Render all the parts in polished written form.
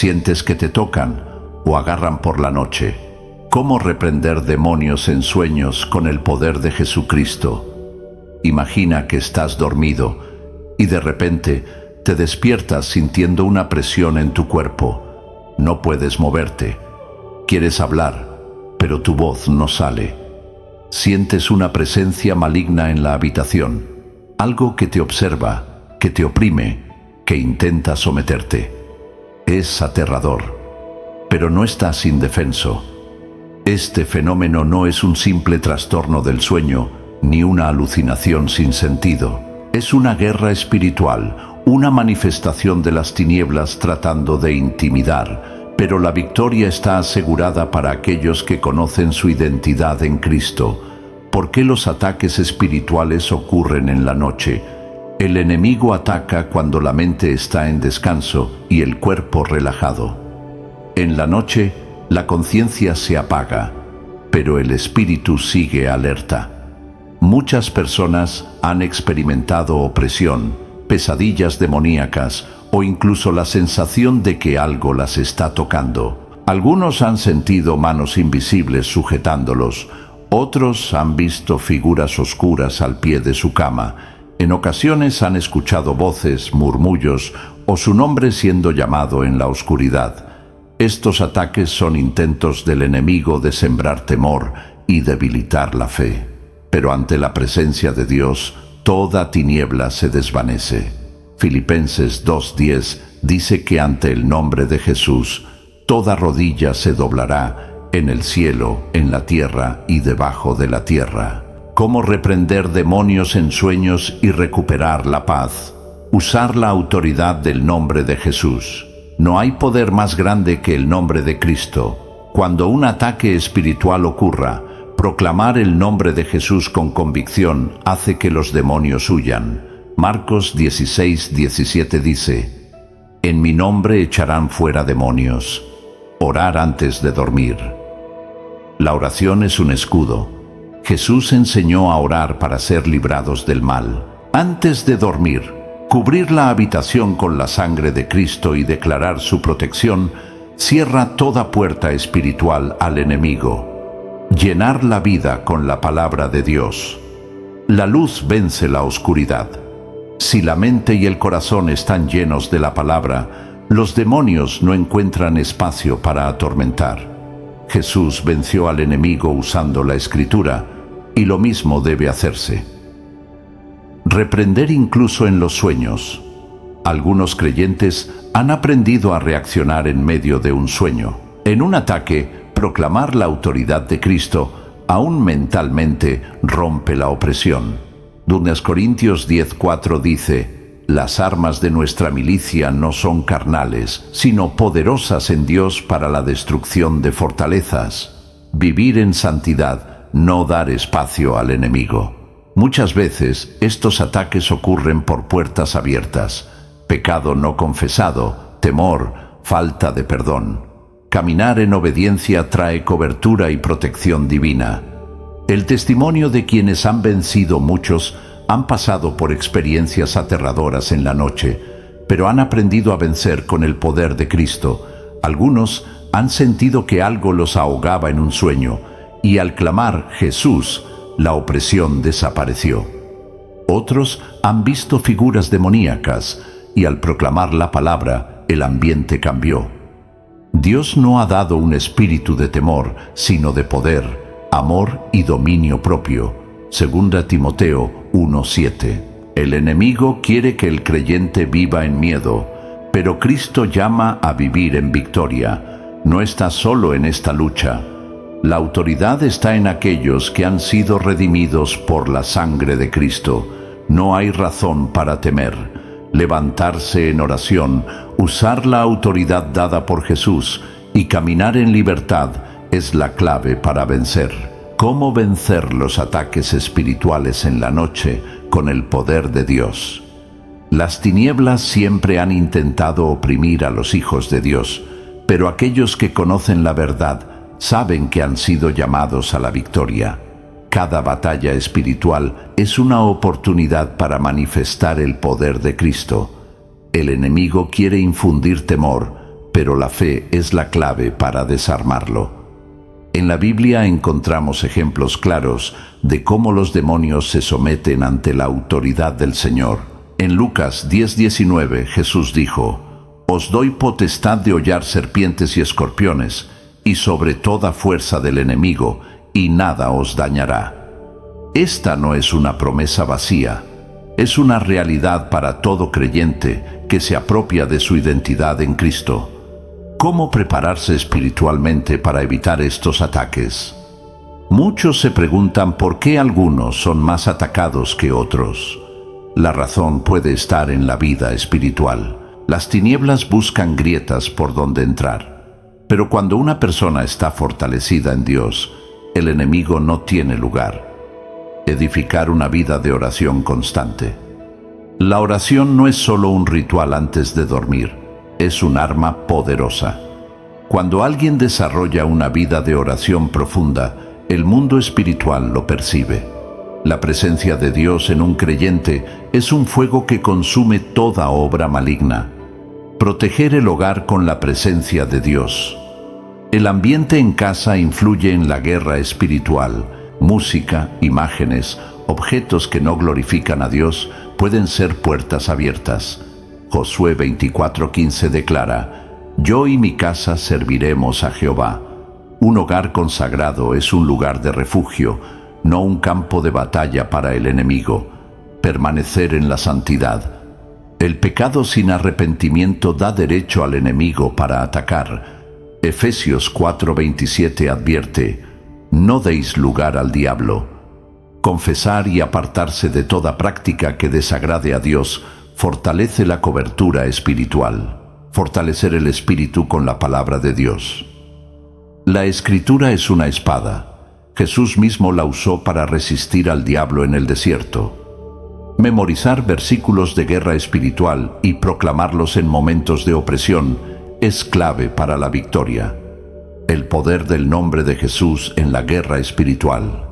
Sientes que te tocan o agarran por la noche. ¿Cómo reprender demonios en sueños con el poder de Jesucristo? Imagina que estás dormido y de repente te despiertas sintiendo una presión en tu cuerpo. No puedes moverte. Quieres hablar, pero tu voz no sale. Sientes una presencia maligna en la habitación, algo que te observa, que te oprime, que intenta someterte. Es aterrador, pero no estás indefenso. Este fenómeno no es un simple trastorno del sueño, ni una alucinación sin sentido. Es una guerra espiritual, una manifestación de las tinieblas tratando de intimidar, pero la victoria está asegurada para aquellos que conocen su identidad en Cristo. ¿Por qué los ataques espirituales ocurren en la noche? El enemigo ataca cuando la mente está en descanso y el cuerpo relajado. En la noche, la conciencia se apaga, pero el espíritu sigue alerta. Muchas personas han experimentado opresión, pesadillas demoníacas o incluso la sensación de que algo las está tocando. Algunos han sentido manos invisibles sujetándolos, otros han visto figuras oscuras al pie de su cama. En ocasiones han escuchado voces, murmullos o su nombre siendo llamado en la oscuridad. Estos ataques son intentos del enemigo de sembrar temor y debilitar la fe. Pero ante la presencia de Dios, toda tiniebla se desvanece. Filipenses 2:10 dice que ante el nombre de Jesús, toda rodilla se doblará en el cielo, en la tierra y debajo de la tierra. ¿Cómo reprender demonios en sueños y recuperar la paz? Usar la autoridad del nombre de Jesús. No hay poder más grande que el nombre de Cristo. Cuando un ataque espiritual ocurra, proclamar el nombre de Jesús con convicción hace que los demonios huyan. Marcos 16:17 dice: En mi nombre echarán fuera demonios. Orar antes de dormir. La oración es un escudo. Jesús enseñó a orar para ser librados del mal. Antes de dormir, cubrir la habitación con la sangre de Cristo y declarar su protección cierra toda puerta espiritual al enemigo. Llenar la vida con la palabra de Dios. La luz vence la oscuridad. Si la mente y el corazón están llenos de la palabra, los demonios no encuentran espacio para atormentar. Jesús venció al enemigo usando la Escritura, y lo mismo debe hacerse. Reprender incluso en los sueños. Algunos creyentes han aprendido a reaccionar en medio de un sueño. En un ataque, proclamar la autoridad de Cristo, aún mentalmente, rompe la opresión. 2 Corintios 10:4 dice: Las armas de nuestra milicia no son carnales, sino poderosas en Dios para la destrucción de fortalezas. Vivir en santidad, no dar espacio al enemigo. Muchas veces estos ataques ocurren por puertas abiertas, pecado no confesado, temor, falta de perdón. Caminar en obediencia trae cobertura y protección divina. El testimonio de quienes han vencido muchos han pasado por experiencias aterradoras en la noche, pero han aprendido a vencer con el poder de Cristo. Algunos han sentido que algo los ahogaba en un sueño, y al clamar Jesús, la opresión desapareció. Otros han visto figuras demoníacas, y al proclamar la palabra, el ambiente cambió. Dios no ha dado un espíritu de temor, sino de poder, amor y dominio propio. 2 Timoteo 1:7. El enemigo quiere que el creyente viva en miedo, pero Cristo llama a vivir en victoria. No está solo en esta lucha. La autoridad está en aquellos que han sido redimidos por la sangre de Cristo. No hay razón para temer. Levantarse en oración, usar la autoridad dada por Jesús y caminar en libertad es la clave para vencer. ¿Cómo vencer los ataques espirituales en la noche con el poder de Dios? Las tinieblas siempre han intentado oprimir a los hijos de Dios, pero aquellos que conocen la verdad saben que han sido llamados a la victoria. Cada batalla espiritual es una oportunidad para manifestar el poder de Cristo. El enemigo quiere infundir temor, pero la fe es la clave para desarmarlo. En la Biblia encontramos ejemplos claros de cómo los demonios se someten ante la autoridad del Señor. En Lucas 10:19 Jesús dijo: «Os doy potestad de hollar serpientes y escorpiones, y sobre toda fuerza del enemigo, y nada os dañará». Esta no es una promesa vacía, es una realidad para todo creyente que se apropia de su identidad en Cristo. ¿Cómo prepararse espiritualmente para evitar estos ataques? Muchos se preguntan por qué algunos son más atacados que otros. La razón puede estar en la vida espiritual. Las tinieblas buscan grietas por donde entrar. Pero cuando una persona está fortalecida en Dios, el enemigo no tiene lugar. Edificar una vida de oración constante. La oración no es solo un ritual antes de dormir. Es un arma poderosa. Cuando alguien desarrolla una vida de oración profunda, el mundo espiritual lo percibe. La presencia de Dios en un creyente es un fuego que consume toda obra maligna. Proteger el hogar con la presencia de Dios. El ambiente en casa influye en la guerra espiritual. Música, imágenes, objetos que no glorifican a Dios pueden ser puertas abiertas. Josué 24:15 declara: «Yo y mi casa serviremos a Jehová». Un hogar consagrado es un lugar de refugio, no un campo de batalla para el enemigo. Permanecer en la santidad. El pecado sin arrepentimiento da derecho al enemigo para atacar. Efesios 4:27 advierte: «No deis lugar al diablo». Confesar y apartarse de toda práctica que desagrade a Dios fortalece la cobertura espiritual. Fortalecer el espíritu con la palabra de Dios. La Escritura es una espada. Jesús mismo la usó para resistir al diablo en el desierto. Memorizar versículos de guerra espiritual y proclamarlos en momentos de opresión es clave para la victoria. El poder del nombre de Jesús en la guerra espiritual.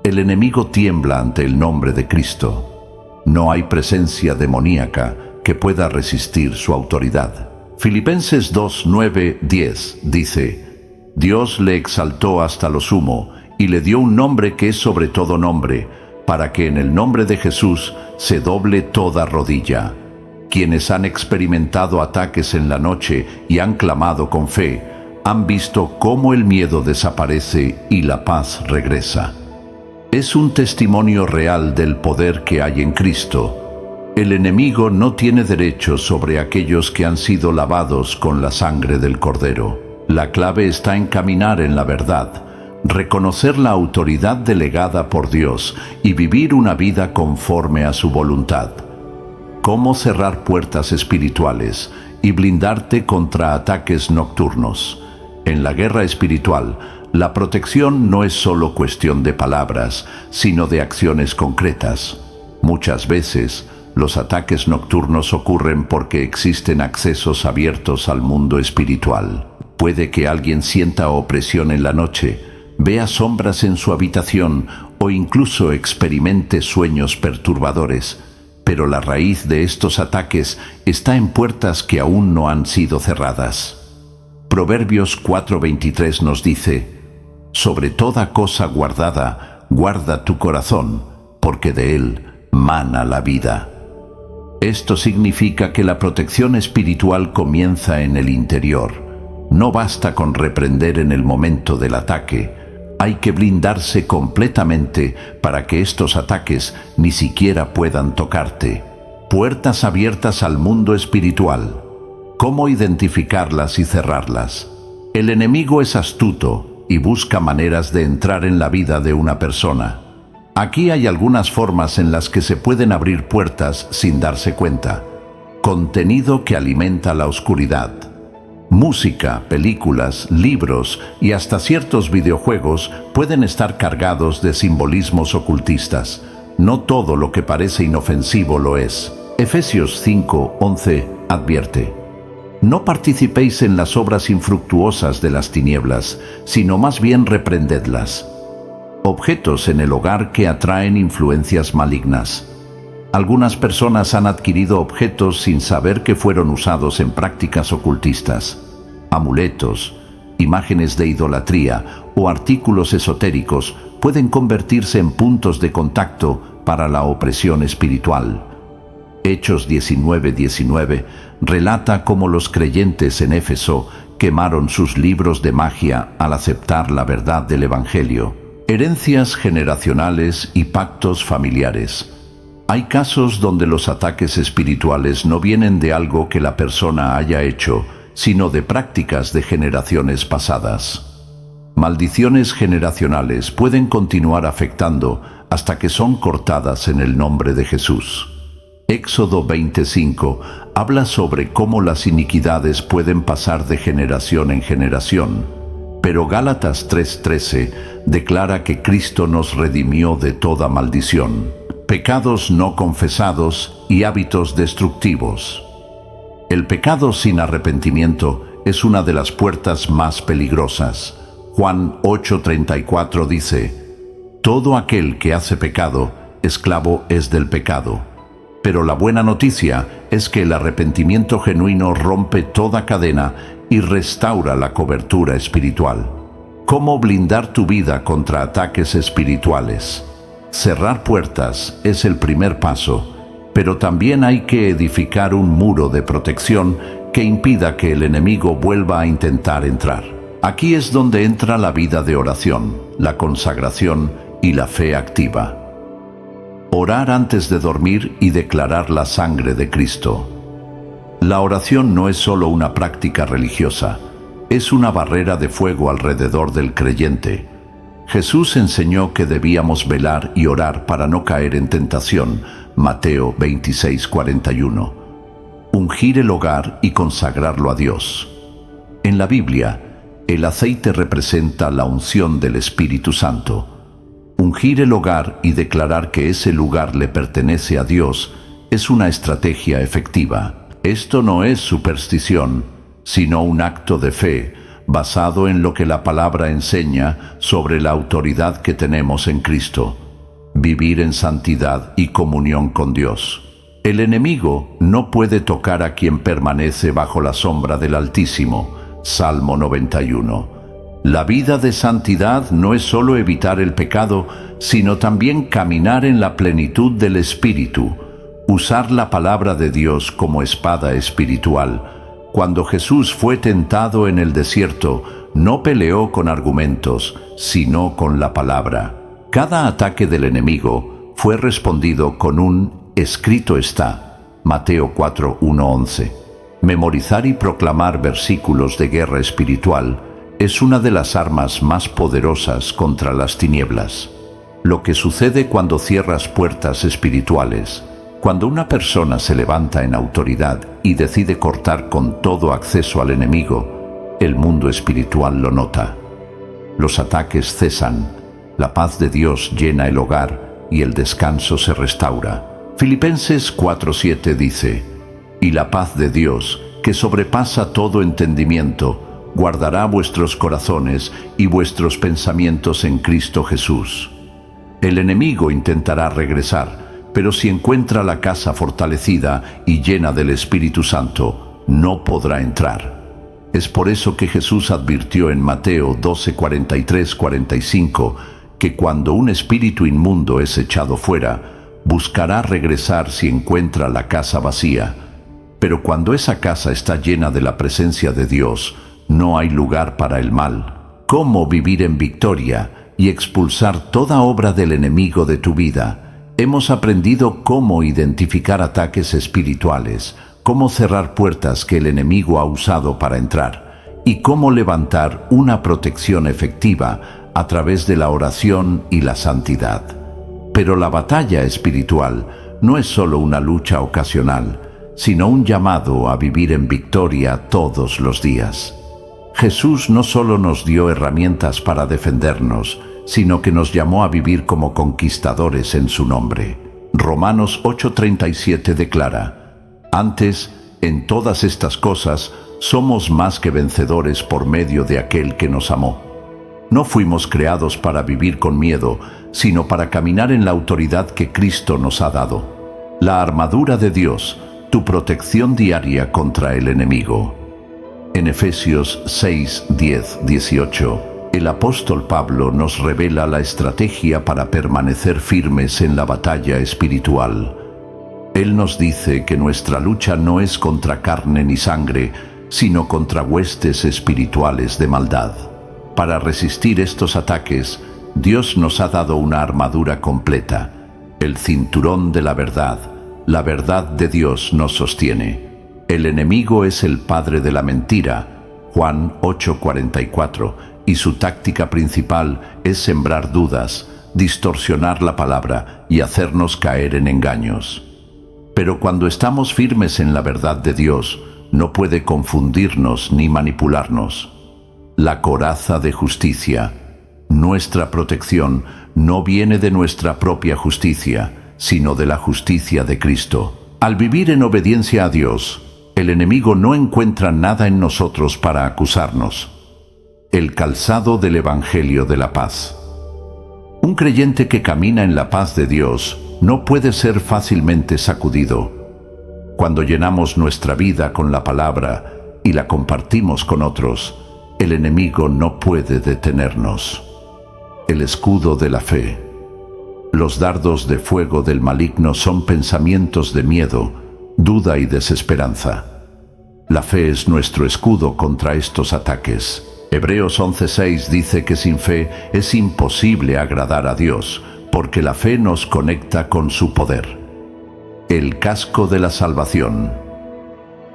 El enemigo tiembla ante el nombre de Cristo. No hay presencia demoníaca que pueda resistir su autoridad. Filipenses 2:9-10 dice: «Dios le exaltó hasta lo sumo y le dio un nombre que es sobre todo nombre, para que en el nombre de Jesús se doble toda rodilla». Quienes han experimentado ataques en la noche y han clamado con fe, han visto cómo el miedo desaparece y la paz regresa. Es un testimonio real del poder que hay en Cristo. El enemigo no tiene derecho sobre aquellos que han sido lavados con la sangre del Cordero. La clave está en caminar en la verdad, reconocer la autoridad delegada por Dios y vivir una vida conforme a su voluntad. ¿Cómo cerrar puertas espirituales y blindarte contra ataques nocturnos? En la guerra espiritual, la protección no es solo cuestión de palabras, sino de acciones concretas. Muchas veces, los ataques nocturnos ocurren porque existen accesos abiertos al mundo espiritual. Puede que alguien sienta opresión en la noche, vea sombras en su habitación o incluso experimente sueños perturbadores. Pero la raíz de estos ataques está en puertas que aún no han sido cerradas. Proverbios 4:23 nos dice: «Sobre toda cosa guardada, guarda tu corazón, porque de él mana la vida». Esto significa que la protección espiritual comienza en el interior. No basta con reprender en el momento del ataque. Hay que blindarse completamente para que estos ataques ni siquiera puedan tocarte. Puertas abiertas al mundo espiritual. ¿Cómo identificarlas y cerrarlas? El enemigo es astuto y busca maneras de entrar en la vida de una persona. Aquí hay algunas formas en las que se pueden abrir puertas sin darse cuenta. Contenido que alimenta la oscuridad. Música, películas, libros y hasta ciertos videojuegos pueden estar cargados de simbolismos ocultistas. No todo lo que parece inofensivo lo es. Efesios 5:11 advierte: «No participéis en las obras infructuosas de las tinieblas, sino más bien reprendedlas». Objetos en el hogar que atraen influencias malignas. Algunas personas han adquirido objetos sin saber que fueron usados en prácticas ocultistas. Amuletos, imágenes de idolatría o artículos esotéricos pueden convertirse en puntos de contacto para la opresión espiritual. Hechos 19:19 relata cómo los creyentes en Éfeso quemaron sus libros de magia al aceptar la verdad del Evangelio. Herencias generacionales y pactos familiares. Hay casos donde los ataques espirituales no vienen de algo que la persona haya hecho, sino de prácticas de generaciones pasadas. Maldiciones generacionales pueden continuar afectando hasta que son cortadas en el nombre de Jesús. Éxodo 25 habla sobre cómo las iniquidades pueden pasar de generación en generación, pero Gálatas 3:13 declara que Cristo nos redimió de toda maldición, pecados no confesados y hábitos destructivos. El pecado sin arrepentimiento es una de las puertas más peligrosas. Juan 8:34 dice: todo aquel que hace pecado, esclavo es del pecado. Pero la buena noticia es que el arrepentimiento genuino rompe toda cadena y restaura la cobertura espiritual. ¿Cómo blindar tu vida contra ataques espirituales? Cerrar puertas es el primer paso, pero también hay que edificar un muro de protección que impida que el enemigo vuelva a intentar entrar. Aquí es donde entra la vida de oración, la consagración y la fe activa. Orar antes de dormir y declarar la sangre de Cristo. La oración no es solo una práctica religiosa, es una barrera de fuego alrededor del creyente. Jesús enseñó que debíamos velar y orar para no caer en tentación, Mateo 26:41. Ungir el hogar y consagrarlo a Dios. En la Biblia, el aceite representa la unción del Espíritu Santo. Ungir el hogar y declarar que ese lugar le pertenece a Dios es una estrategia efectiva. Esto no es superstición, sino un acto de fe, basado en lo que la palabra enseña sobre la autoridad que tenemos en Cristo. Vivir en santidad y comunión con Dios. El enemigo no puede tocar a quien permanece bajo la sombra del Altísimo. Salmo 91. La vida de santidad no es solo evitar el pecado, sino también caminar en la plenitud del Espíritu, usar la palabra de Dios como espada espiritual. Cuando Jesús fue tentado en el desierto, no peleó con argumentos, sino con la palabra. Cada ataque del enemigo fue respondido con un escrito está, Mateo 4:1-11. Memorizar y proclamar versículos de guerra espiritual es una de las armas más poderosas contra las tinieblas. Lo que sucede cuando cierras puertas espirituales, cuando una persona se levanta en autoridad y decide cortar con todo acceso al enemigo, el mundo espiritual lo nota. Los ataques cesan, la paz de Dios llena el hogar y el descanso se restaura. Filipenses 4:7 dice: y la paz de Dios, que sobrepasa todo entendimiento, guardará vuestros corazones y vuestros pensamientos en Cristo Jesús. El enemigo intentará regresar, pero si encuentra la casa fortalecida y llena del Espíritu Santo, no podrá entrar. Es por eso que Jesús advirtió en Mateo 12:43-45 que cuando un espíritu inmundo es echado fuera, buscará regresar si encuentra la casa vacía. Pero cuando esa casa está llena de la presencia de Dios, no hay lugar para el mal. ¿Cómo vivir en victoria y expulsar toda obra del enemigo de tu vida? Hemos aprendido cómo identificar ataques espirituales, cómo cerrar puertas que el enemigo ha usado para entrar y cómo levantar una protección efectiva a través de la oración y la santidad. Pero la batalla espiritual no es solo una lucha ocasional, sino un llamado a vivir en victoria todos los días. Jesús no solo nos dio herramientas para defendernos, sino que nos llamó a vivir como conquistadores en su nombre. Romanos 8:37 declara: antes, en todas estas cosas, somos más que vencedores por medio de aquel que nos amó. No fuimos creados para vivir con miedo, sino para caminar en la autoridad que Cristo nos ha dado. La armadura de Dios, tu protección diaria contra el enemigo. En Efesios 6, 10, 18, el apóstol Pablo nos revela la estrategia para permanecer firmes en la batalla espiritual. Él nos dice que nuestra lucha no es contra carne ni sangre, sino contra huestes espirituales de maldad. Para resistir estos ataques, Dios nos ha dado una armadura completa. El cinturón de la verdad de Dios nos sostiene. El enemigo es el padre de la mentira, Juan 8:44, y su táctica principal es sembrar dudas, distorsionar la palabra y hacernos caer en engaños. Pero cuando estamos firmes en la verdad de Dios, no puede confundirnos ni manipularnos. La coraza de justicia, nuestra protección, no viene de nuestra propia justicia, sino de la justicia de Cristo. Al vivir en obediencia a Dios, el enemigo no encuentra nada en nosotros para acusarnos. El calzado del Evangelio de la paz. Un creyente que camina en la paz de Dios no puede ser fácilmente sacudido. Cuando llenamos nuestra vida con la palabra y la compartimos con otros, el enemigo no puede detenernos. El escudo de la fe. Los dardos de fuego del maligno son pensamientos de miedo, duda y desesperanza. La fe es nuestro escudo contra estos ataques. Hebreos 11:6 dice que sin fe es imposible agradar a Dios, porque la fe nos conecta con su poder. El casco de la salvación.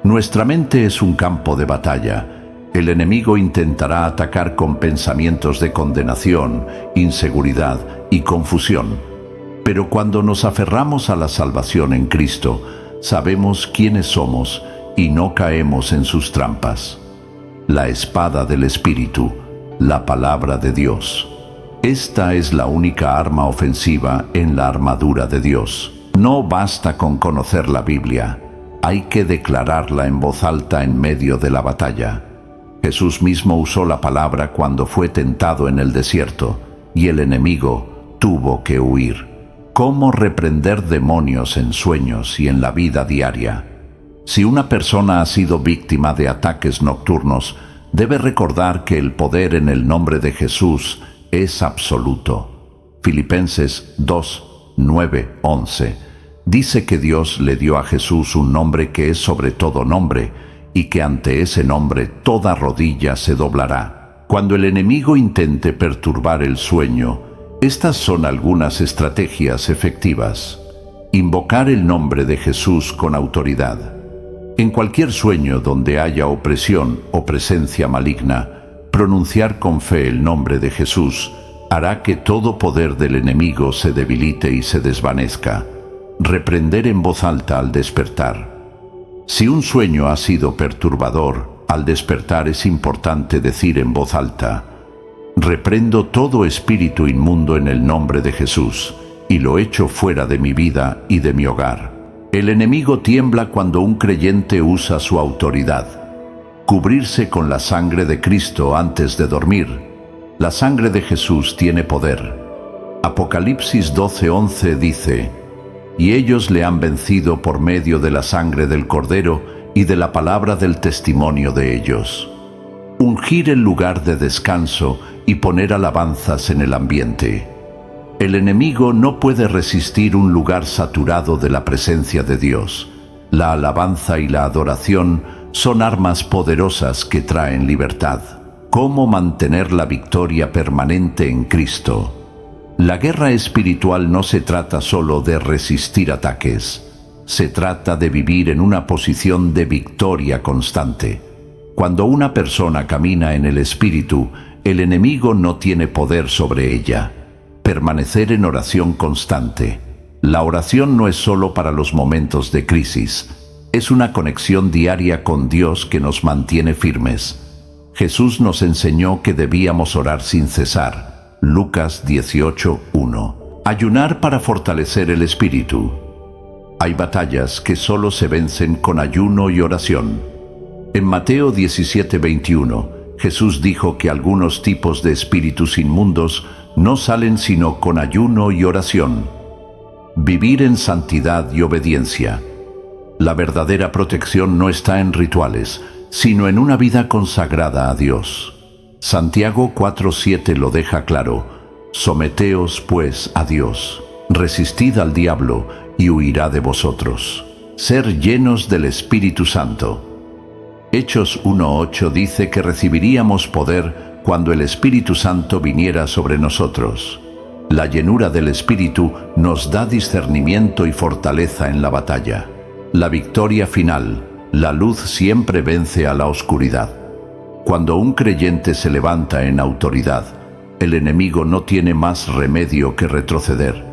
Nuestra mente es un campo de batalla. El enemigo intentará atacar con pensamientos de condenación, inseguridad y confusión. Pero cuando nos aferramos a la salvación en Cristo, sabemos quiénes somos y no caemos en sus trampas. La espada del Espíritu, la palabra de Dios. Esta es la única arma ofensiva en la armadura de Dios. No basta con conocer la Biblia, hay que declararla en voz alta en medio de la batalla. Jesús mismo usó la palabra cuando fue tentado en el desierto, y el enemigo tuvo que huir. ¿Cómo reprender demonios en sueños y en la vida diaria? Si una persona ha sido víctima de ataques nocturnos, debe recordar que el poder en el nombre de Jesús es absoluto. Filipenses 2, 9, 11 dice que Dios le dio a Jesús un nombre que es sobre todo nombre, y que ante ese nombre toda rodilla se doblará. Cuando el enemigo intente perturbar el sueño, estas son algunas estrategias efectivas. Invocar el nombre de Jesús con autoridad. En cualquier sueño donde haya opresión o presencia maligna, pronunciar con fe el nombre de Jesús hará que todo poder del enemigo se debilite y se desvanezca. Reprender en voz alta al despertar. Si un sueño ha sido perturbador, al despertar es importante decir en voz alta: reprendo todo espíritu inmundo en el nombre de Jesús, y lo echo fuera de mi vida y de mi hogar. El enemigo tiembla cuando un creyente usa su autoridad. Cubrirse con la sangre de Cristo antes de dormir. La sangre de Jesús tiene poder. Apocalipsis 12:11 dice: y ellos le han vencido por medio de la sangre del Cordero y de la palabra del testimonio de ellos. Ungir el lugar de descanso y poner alabanzas en el ambiente. El enemigo no puede resistir un lugar saturado de la presencia de Dios. La alabanza y la adoración son armas poderosas que traen libertad. ¿Cómo mantener la victoria permanente en Cristo? La guerra espiritual no se trata solo de resistir ataques. Se trata de vivir en una posición de victoria constante. Cuando una persona camina en el Espíritu, el enemigo no tiene poder sobre ella. Permanecer en oración constante. La oración no es solo para los momentos de crisis. Es una conexión diaria con Dios que nos mantiene firmes. Jesús nos enseñó que debíamos orar sin cesar. Lucas 18:1. Ayunar para fortalecer el espíritu. Hay batallas que solo se vencen con ayuno y oración. En Mateo 17:21, Jesús dijo que algunos tipos de espíritus inmundos no salen sino con ayuno y oración. Vivir en santidad y obediencia. La verdadera protección no está en rituales, sino en una vida consagrada a Dios. Santiago 4:7 lo deja claro: someteos pues a Dios, resistid al diablo y huirá de vosotros. Ser llenos del Espíritu Santo. Hechos 1:8 dice que recibiríamos poder cuando el Espíritu Santo viniera sobre nosotros. La llenura del Espíritu nos da discernimiento y fortaleza en la batalla. La victoria final. La luz siempre vence a la oscuridad. Cuando un creyente se levanta en autoridad, el enemigo no tiene más remedio que retroceder.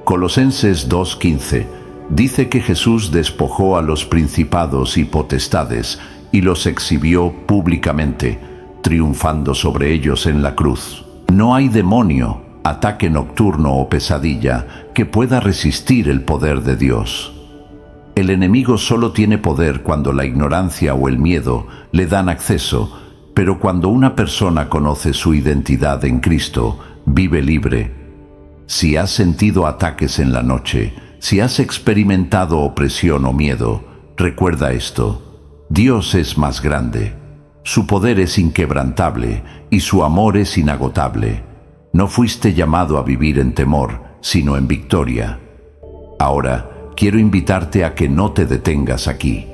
Colosenses 2:15 dice que Jesús despojó a los principados y potestades y los exhibió públicamente, triunfando sobre ellos en la cruz. No hay demonio, ataque nocturno o pesadilla que pueda resistir el poder de Dios. El enemigo solo tiene poder cuando la ignorancia o el miedo le dan acceso, pero cuando una persona conoce su identidad en Cristo, vive libre. Si has sentido ataques en la noche, si has experimentado opresión o miedo, recuerda esto: Dios es más grande. Su poder es inquebrantable y su amor es inagotable. No fuiste llamado a vivir en temor, sino en victoria. Ahora, quiero invitarte a que no te detengas aquí.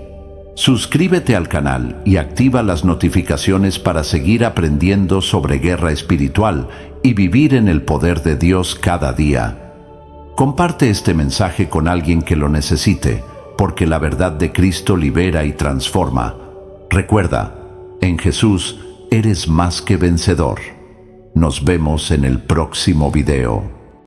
Suscríbete al canal y activa las notificaciones para seguir aprendiendo sobre guerra espiritual y vivir en el poder de Dios cada día. Comparte este mensaje con alguien que lo necesite, porque la verdad de Cristo libera y transforma. Recuerda, en Jesús eres más que vencedor. Nos vemos en el próximo video.